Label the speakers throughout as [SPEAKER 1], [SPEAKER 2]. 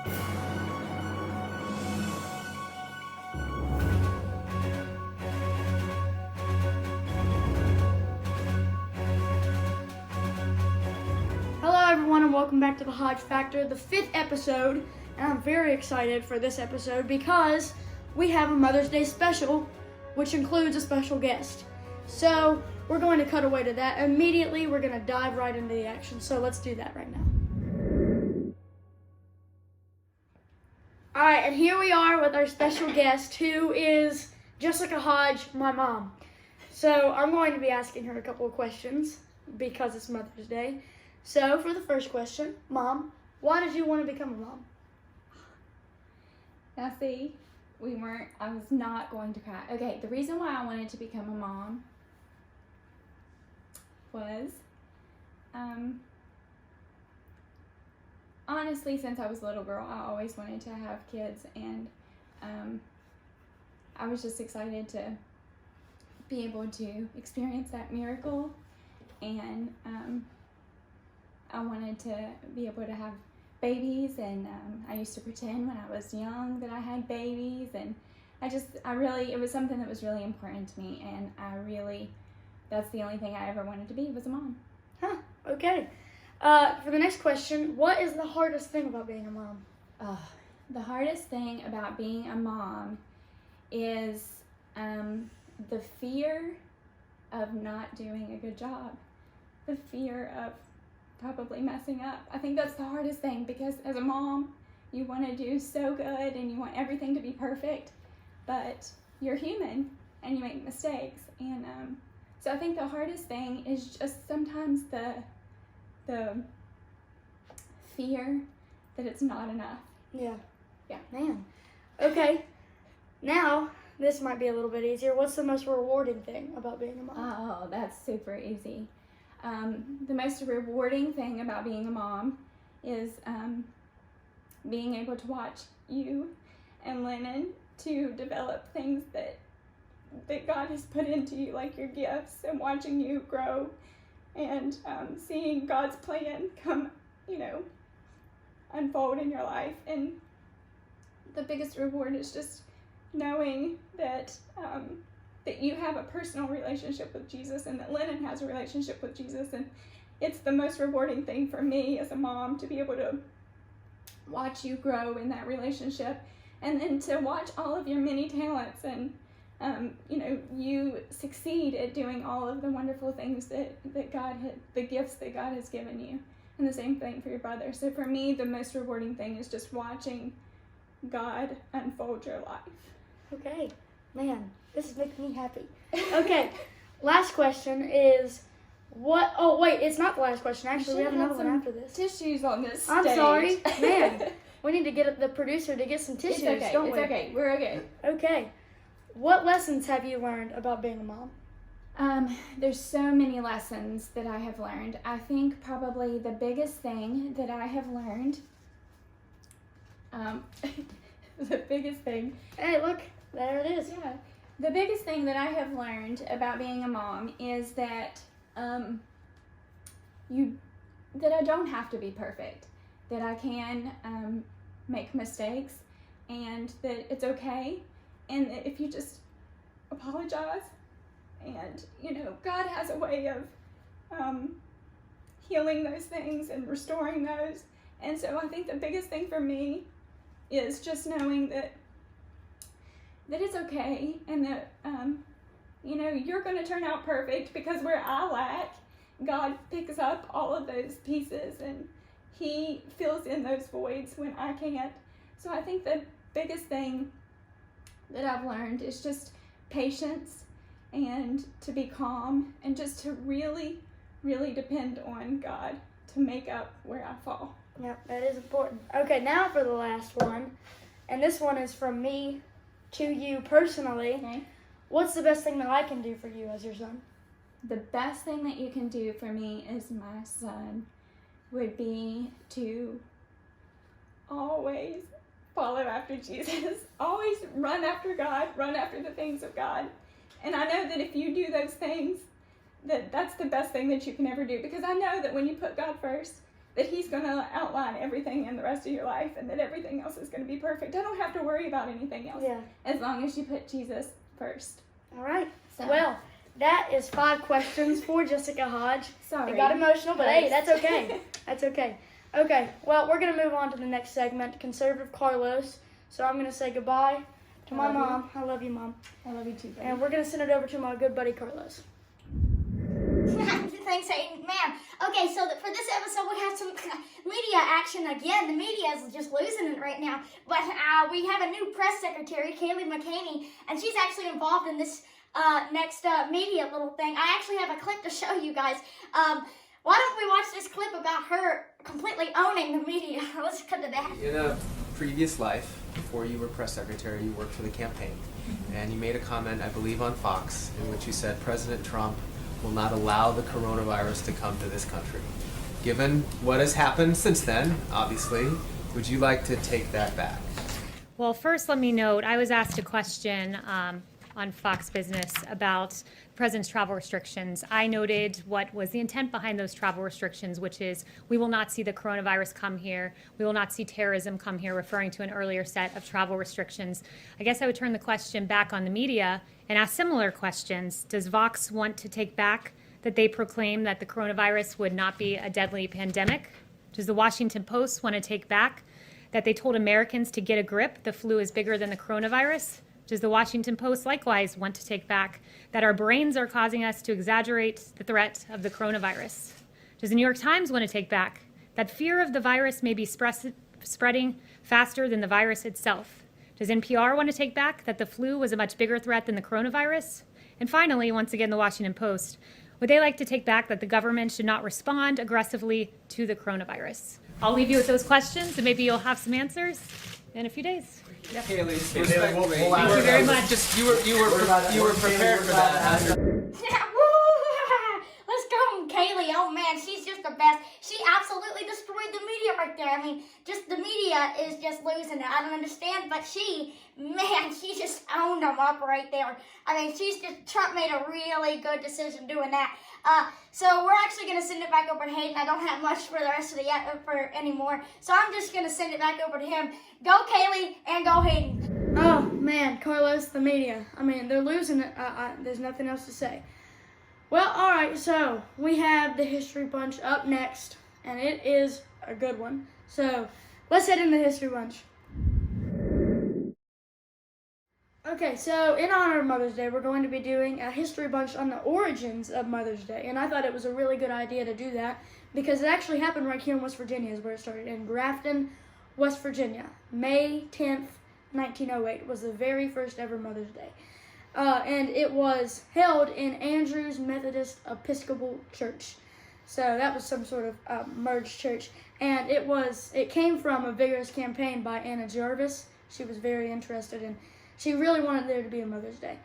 [SPEAKER 1] Hello everyone and welcome back to the Hodge Factor, the 5th episode, and I'm very excited for this episode because we have a Mother's Day special, which includes a special guest. So we're going to cut away to that. Immediately we're going to dive right into the action, so let's do that right now. Alright, and here we are with our special guest, who is Jessica Hodge, my mom. So I'm going to be asking her a couple of questions because it's Mother's Day. So, for the first question, Mom, why did you want to become a mom?
[SPEAKER 2] Now see, I was not going to cry. Okay, the reason why I wanted to become a mom was, honestly, since I was a little girl, I always wanted to have kids, and I was just excited to be able to experience that miracle, and I wanted to be able to have babies, and I used to pretend when I was young that I had babies, and it was something that was really important to me, and that's the only thing I ever wanted to be, was a mom.
[SPEAKER 1] Huh, okay. For the next question, what is the hardest thing about being a mom?
[SPEAKER 2] The hardest thing about being a mom is the fear of not doing a good job, the fear of probably messing up. I think that's the hardest thing, because as a mom, you want to do so good and you want everything to be perfect, but you're human and you make mistakes, and so I think the hardest thing is just sometimes the fear that it's not enough.
[SPEAKER 1] Yeah, man. Okay, now this might be a little bit easier. What's the most rewarding thing about being a mom?
[SPEAKER 2] Oh, that's super easy. The most rewarding thing about being a mom is being able to watch you and Lennon to develop things that God has put into you, like your gifts, and watching you grow, and seeing God's plan come, unfold in your life. And the biggest reward is just knowing that that you have a personal relationship with Jesus, and that Lennon has a relationship with Jesus, and it's the most rewarding thing for me as a mom to be able to watch you grow in that relationship, and then to watch all of your many talents, and you succeed at doing all of the wonderful things that the gifts that God has given you, and the same thing for your brother. So for me, the most rewarding thing is just watching God unfold your life.
[SPEAKER 1] Okay, man, this is making me happy. Okay, last question is it's not the last question. Actually, we have another one after this.
[SPEAKER 2] Tissues on this stage.
[SPEAKER 1] I'm sorry, man. We need to get the producer to get some tissues, don't we?
[SPEAKER 2] It's okay. We're okay.
[SPEAKER 1] Okay. What lessons have you learned about being a mom?
[SPEAKER 2] There's so many lessons that I have learned. I think probably the biggest thing that I have learned, the biggest thing.
[SPEAKER 1] Hey, look, there it is.
[SPEAKER 2] Yeah. The biggest thing that I have learned about being a mom is that that I don't have to be perfect, that I can make mistakes, and that it's okay, and that if you just apologize, and God has a way of healing those things and restoring those. And so I think the biggest thing for me is just knowing that it's okay, and that you're going to turn out perfect, because where I lack, God picks up all of those pieces and He fills in those voids when I can't. So I think the biggest thing that I've learned is just patience, and to be calm, and just to really, really depend on God to make up where I fall.
[SPEAKER 1] Yeah, that is important. Okay, now for the last one, and this one is from me to you personally.
[SPEAKER 2] Okay.
[SPEAKER 1] What's the best thing that I can do for you as your son?
[SPEAKER 2] The best thing that you can do for me as my son would be to always follow after Jesus, always run after God, run after the things of God. And I know that if you do those things, that's the best thing that you can ever do, because I know that when you put God first, that he's going to outline everything in the rest of your life and that everything else is going to be perfect. I don't have to worry about anything else as long as you put Jesus first.
[SPEAKER 1] All right.
[SPEAKER 2] So.
[SPEAKER 1] Well, that is 5 questions for Jessica Hodge.
[SPEAKER 2] Sorry.
[SPEAKER 1] It got emotional, but hey, that's okay. That's okay. Okay, well, we're going to move on to the next segment, Conservative Carlos. So I'm going to say goodbye to my mom. I love you, Mom.
[SPEAKER 2] I love you too, buddy.
[SPEAKER 1] And we're going to send it over to my good buddy Carlos.
[SPEAKER 3] Thanks, Hayden. Man, okay, so for this episode, we have some media action again. The media is just losing it right now. But we have a new press secretary, Kaylee McCaney, and she's actually involved in this next media little thing. I actually have a clip to show you guys. Why don't we watch this clip about her completely owning the media? Let's cut to that.
[SPEAKER 4] In a previous life, before you were press secretary, you worked for the campaign, and you made a comment, I believe on Fox, in which you said President Trump will not allow the coronavirus to come to this country. Given what has happened since then, obviously, would you like to take that back?
[SPEAKER 5] Well, first let me note, I was asked a question on Fox Business about the president's travel restrictions. I noted what was the intent behind those travel restrictions, which is we will not see the coronavirus come here. We will not see terrorism come here, referring to an earlier set of travel restrictions. I guess I would turn the question back on the media and ask similar questions. Does Vox want to take back that they proclaim that the coronavirus would not be a deadly pandemic? Does the Washington Post want to take back that they told Americans to get a grip, the flu is bigger than the coronavirus? Does the Washington Post likewise want to take back that our brains are causing us to exaggerate the threat of the coronavirus? Does the New York Times want to take back that fear of the virus may be spreading faster than the virus itself? Does NPR want to take back that the flu was a much bigger threat than the coronavirus? And finally, once again, the Washington Post, would they like to take back that the government should not respond aggressively to the coronavirus? I'll leave you with those questions, and maybe you'll have some answers in a few days.
[SPEAKER 4] Yeah. Kaylee,
[SPEAKER 6] We'll
[SPEAKER 4] thank you very much. Just you were prepared for that.
[SPEAKER 3] Let's go, Kaylee. Oh man, she's just the best. She absolutely destroyed the media right there. I mean, just the media is just losing it. I don't understand, but she just owned them up right there. I mean, Trump made a really good decision doing that. So we're actually going to send it back over to Hayden. I don't have much for the rest of for anymore, so I'm just going to send it back over to him. Go Kaylee and go Hayden.
[SPEAKER 1] Oh man, Carlos, the media. I mean, they're losing it. There's nothing else to say. Well, all right, so we have the History Bunch up next, and it is a good one. So let's head into the History Bunch. Okay, so in honor of Mother's Day, we're going to be doing a History Bunch on the origins of Mother's Day, and I thought it was a really good idea to do that because it actually happened right here in West Virginia is where it started, in Grafton, West Virginia. May 10th, 1908 was the very first ever Mother's Day. And it was held in Andrews Methodist Episcopal Church. So that was some sort of merged church. And it came from a vigorous campaign by Anna Jarvis. She was very interested in, she really wanted there to be a Mother's Day.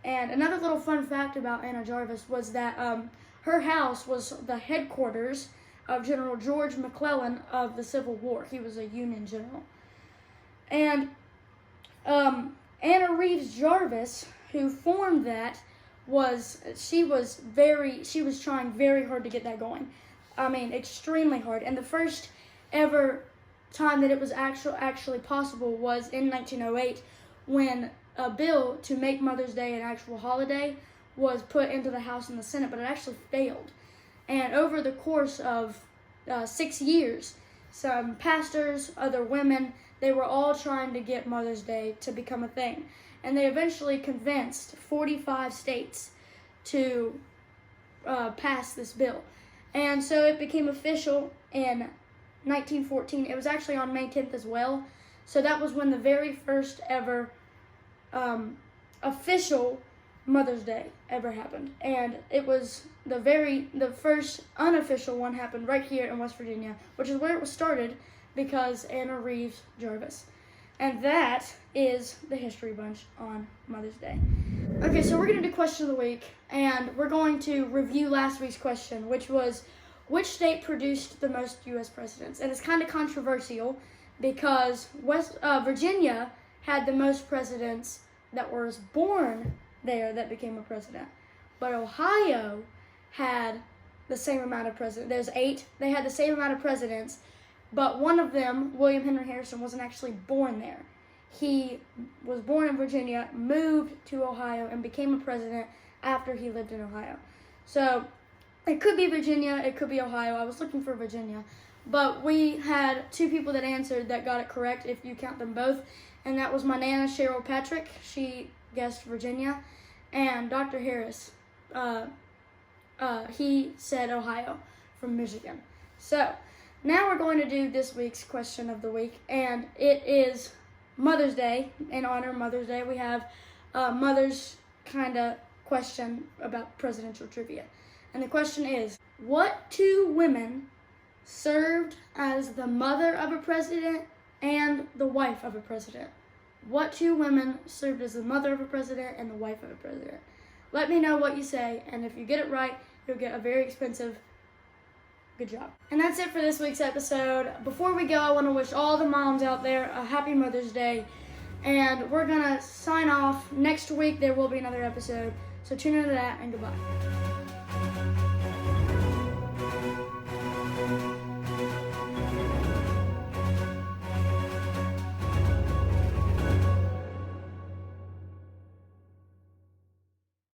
[SPEAKER 1] And another little fun fact about Anna Jarvis was that her house was the headquarters of General George McClellan of the Civil War. He was a Union general. And Anna Reeves Jarvis, who formed that, she was trying very hard to get that going. I mean, extremely hard. And the first ever time that it was actually possible was in 1908 when a bill to make Mother's Day an actual holiday was put into the House and the Senate, but it actually failed. And over the course of 6 years, some pastors, other women, they were all trying to get Mother's Day to become a thing. And they eventually convinced 45 states to pass this bill. And so it became official in 1914. It was actually on May 10th as well. So that was when the very first ever official Mother's Day ever happened. And it was the first unofficial one happened right here in West Virginia, which is where it was started because Anna Reeves Jarvis. And that is the History Bunch on Mother's Day. Okay, so we're going to do Question of the Week, and we're going to review last week's question, which was, which state produced the most U.S. presidents? And it's kind of controversial because Virginia had the most presidents that was born there that became a president. But Ohio had the same amount of presidents. There's 8. They had the same amount of presidents, but one of them, William Henry Harrison, wasn't actually born there. He was born in Virginia, moved to Ohio, and became a president after he lived in Ohio. So it could be Virginia, it could be Ohio. I was looking for Virginia. But we had 2 people that answered that got it correct, if you count them both. And that was my Nana, Cheryl Patrick. She guessed Virginia. And Dr. Harris, he said Ohio from Michigan. So now we're going to do this week's question of the week. And it is Mother's Day. In honor of Mother's Day, we have a Mother's kind of question about presidential trivia. And the question is, what 2 women served as the mother of a president and the wife of a president? What 2 women served as the mother of a president and the wife of a president? Let me know what you say, and if you get it right, you'll get a very expensive good job. And that's it for this week's episode. Before we go, I want to wish all the moms out there a happy Mother's Day, and we're gonna sign off. Next week there will be another episode, so tune into that, and goodbye.